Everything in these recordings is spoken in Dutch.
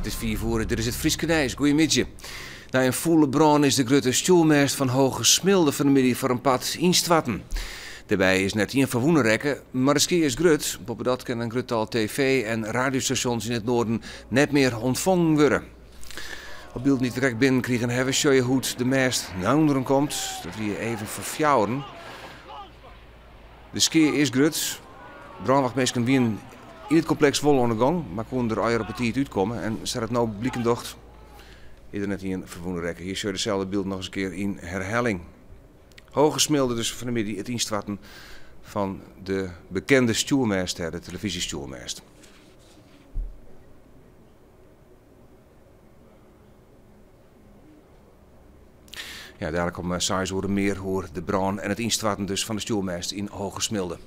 Het is 4 voor, dit is het Fries Knijs. Goeiemiddag. Na een volle brand is de grote stuurmest van Hoge Smilde vanmiddag voor een pad instwatten. Daarbij is net 1 verwoenen rekken, maar de ski is grut. Boven dat kan een grutal tv- en radiostations in het noorden net meer ontvangen worden. Op beeld niet direct binnen kregen hebben show je hoe de mest naar onderen komt. Dat we even verfjouwen. De ski is grut. Brandwachtmeesters wien in het complex vol aan de gang, maar kon er eier op het tijd uitkomen. En staat het nou bliekendocht, is er net hier een verwoende rekken. Hier zie je hetzelfde beeld nog eens een keer in herhaling. Hoge Smilde dus van de middag het instwatten van de bekende stuurmest, de televisiestuurmest. Ja, dadelijk om saai horen meer hoor de brand en het instwatten dus van de stuurmest in Hoge Smilde.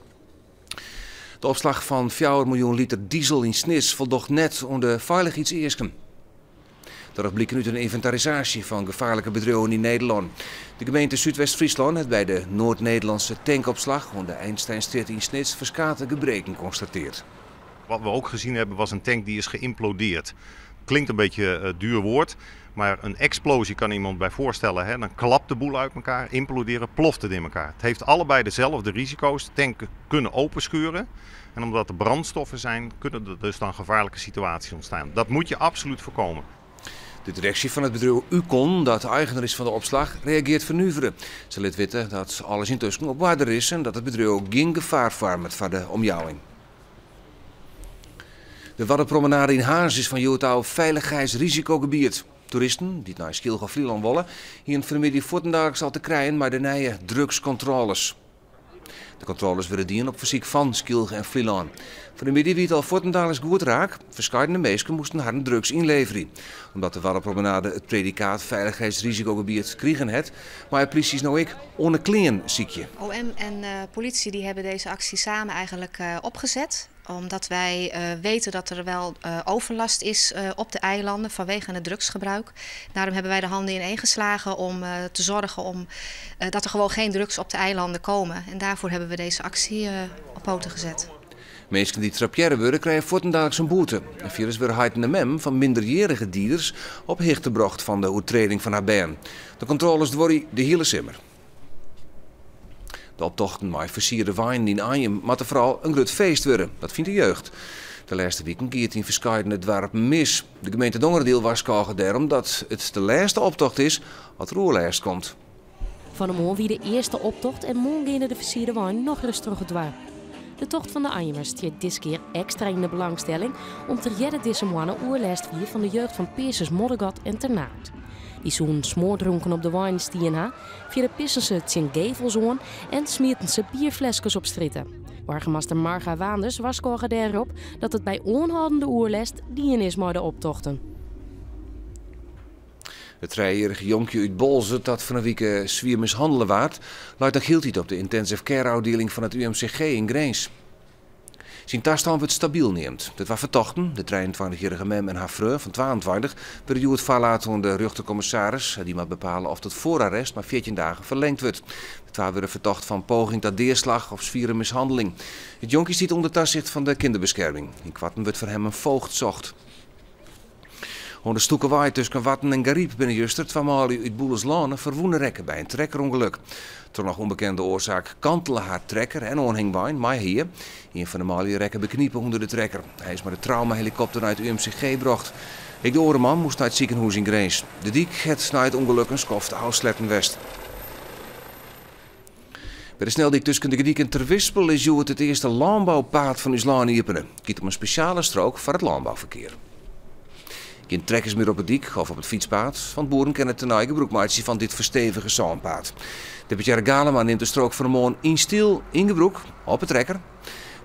De opslag van 4 miljoen liter diesel in Snis voldocht net om de veiligheidseisen. Daarop blikken uit een inventarisatie van gevaarlijke bedrijven in Nederland. De gemeente Zuidwest-Friesland heeft bij de Noord-Nederlandse tankopslag onder de Einsteinstraat in Snis verskate gebreken constateerd. Wat we ook gezien hebben was een tank die is geïmplodeerd. Klinkt een beetje een duur woord, maar een explosie kan iemand bij voorstellen. Hè? Dan klapt de boel uit elkaar, imploderen, ploft het in elkaar. Het heeft allebei dezelfde risico's. Tanken kunnen openscheuren. En omdat er brandstoffen zijn, kunnen er dus dan gevaarlijke situaties ontstaan. Dat moet je absoluut voorkomen. De directie van het bedrijf Ucon, dat de eigenaar is van de opslag, reageert vernuiveren. Ze liet weten dat alles intussen op waarde is en dat het bedrijf ook geen gevaar vormt voor de omjouwing. De Waddenpromenade in Haars is van Joetouw veiligheidsrisicogebied. Toeristen die naar Skilge of Vlieland willen, hier vanmiddag voortdurend al te krijgen maar de nieuwe drugscontroles. De controles werden dienen op verziek van Skilge en Vlieland. Van de middag wie het al voortdurend goed raak, verscheidene mensen moesten haar drugs inleveren. Omdat de Waddenpromenade het predicaat veiligheidsrisicogebied kregen het, maar de politie is nou ik onderklein ziekje. OM en politie die hebben deze actie samen eigenlijk opgezet. Omdat wij weten dat er wel overlast is op de eilanden vanwege het drugsgebruik. Daarom hebben wij de handen ineen geslagen om te zorgen dat er gewoon geen drugs op de eilanden komen. En daarvoor hebben we deze actie op poten gezet. Mensen die trappieren worden krijgen voortdurend een boete. En virus weer heiten de mem van minderjarige dieders op hichtebracht van de overtreding van haar baan. De controles worden de hele simmer. De optochten met versierde wijn in Aanjem moeten vooral een groot feest worden. Dat vindt de jeugd. De laatste weken keert in verscheidene dorpen mis. De gemeente Dongerdeel waarschuwt daarom dat het de laatste optocht is wat er oorlijst komt. Van de morgen wie de eerste optocht en morgen gaan de versierde wijn nog rustig het waar. De tocht van de Aanjemers stiert dit keer extra in de belangstelling om te redden deze mannen oorlijst vier van de jeugd van Peerses, Moddergat en Ternaert. Die zoen smoordronken op de wijn stien via de pissen ze Tjengevels aan en smierten ze bierflesjes op stritten. Wagenmaster Marga Waanders waarschuwde daarop dat het bij onhoudende oerlest dien is met de optochten. Het 3-jarige jonkje uit Bolze dat van een week zwier mishandelen waard, luidt nog heel tijd op de intensive care afdeling van het UMCG in Grains. Zijn toestand wordt stabiel neemt. Dat was vertochten, de 23-jarige mem en haar vrouw van 22, werden het verlaten door de rechtercommissaris, die moet bepalen of het voorarrest maar 14 dagen verlengd wordt. De twee werden vertocht van poging tot deerslag of zwiere mishandeling. Het jonkje zit onder toezicht van de kinderbescherming. In Kwatten wordt voor hem een voogd zocht. Onder Stoekenwaai tussen Watten en Gariep binnen Juster, tweemaal uit Boeleslane verwoenen rekken bij een trekkerongeluk. Door nog onbekende oorzaak kantelen haar trekker en onhing wijn, maar hier. Een van de malie rekken bekniepen onder de trekker. Hij is met de traumahelikopter uit UMCG gebracht. Ik de orenman moest naar het ziekenhuis in Grains. De diek het na het ongeluk een skoft Oud-Sletten West. Bij de sneldiek tussen de Gediek en Terwispel is het eerste landbouwpaad van Uslaan Iepenen. Het giet om een speciale strook voor het landbouwverkeer. Geen trekkers meer op het dik of op het fietspad, want boeren kennen het ten gebruik van dit verstevige zandpaad. Deputaire Galema neemt de strook van de Moon in stil in gebruik op het trekker.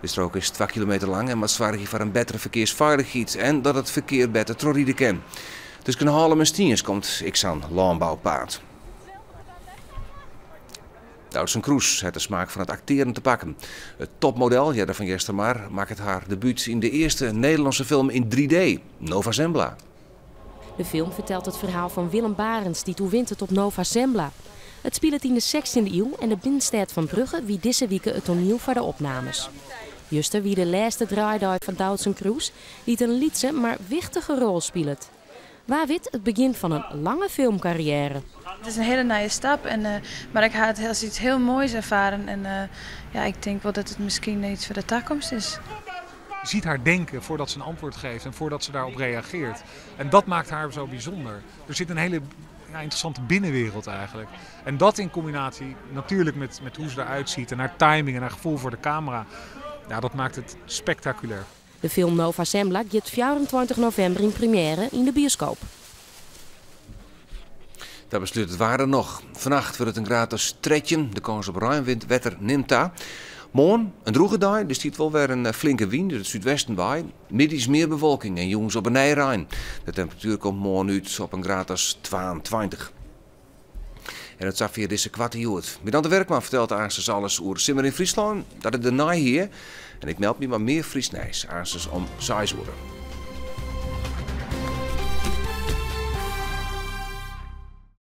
De strook is 2 kilometer lang en moet zorgen voor een betere verkeersveiligheid en dat het verkeer beter trorrieden kan. Dus kan Haarlem en Stiens komt aan landbouwpaad. Doutzen Kroes heeft de smaak van het acteren te pakken. Het topmodel, Jette van Jestermaar, maakt het haar debuut in de eerste Nederlandse film in 3D, Nova Zembla. De film vertelt het verhaal van Willem Barends die toewintert op Nova Zembla. Het speelt in de 16e eeuw en de binnenstad van Brugge wie deze week het toneel voor de opnames. Juster wie de laatste draaidag van Doutzen Cruise, die het een lietse maar wichtige rol speelt. Waar wit het begin van een lange filmcarrière. Het is een hele nieuwe stap, maar ik ga het als iets heel moois ervaren. En ik denk wel dat het misschien iets voor de toekomst is. Je ziet haar denken voordat ze een antwoord geeft en voordat ze daarop reageert. En dat maakt haar zo bijzonder. Er zit een hele interessante binnenwereld eigenlijk. En dat in combinatie natuurlijk met hoe ze eruit ziet en haar timing en haar gevoel voor de camera. Ja, dat maakt het spectaculair. De film Nova Zembla gaat 24 november in première in de bioscoop. Dat besluit het waarde nog. Vannacht wordt het een gratis tredje. De kans op ruimwind wetter neemt daar. Morgen een droege dag, dus ziet wel weer een flinke wind uit het zuidwesten bij. Middags meer bewolking en jongens op een Nijrijn. De temperatuur komt morgen uit op een graad 22. En het zag via deze kwartier. Midan de Werkman vertelt aanstes alles over Simmer in Friesland. Dat het de naai hier. En ik meld me maar meer Friesnijs aanstes om 6 uur.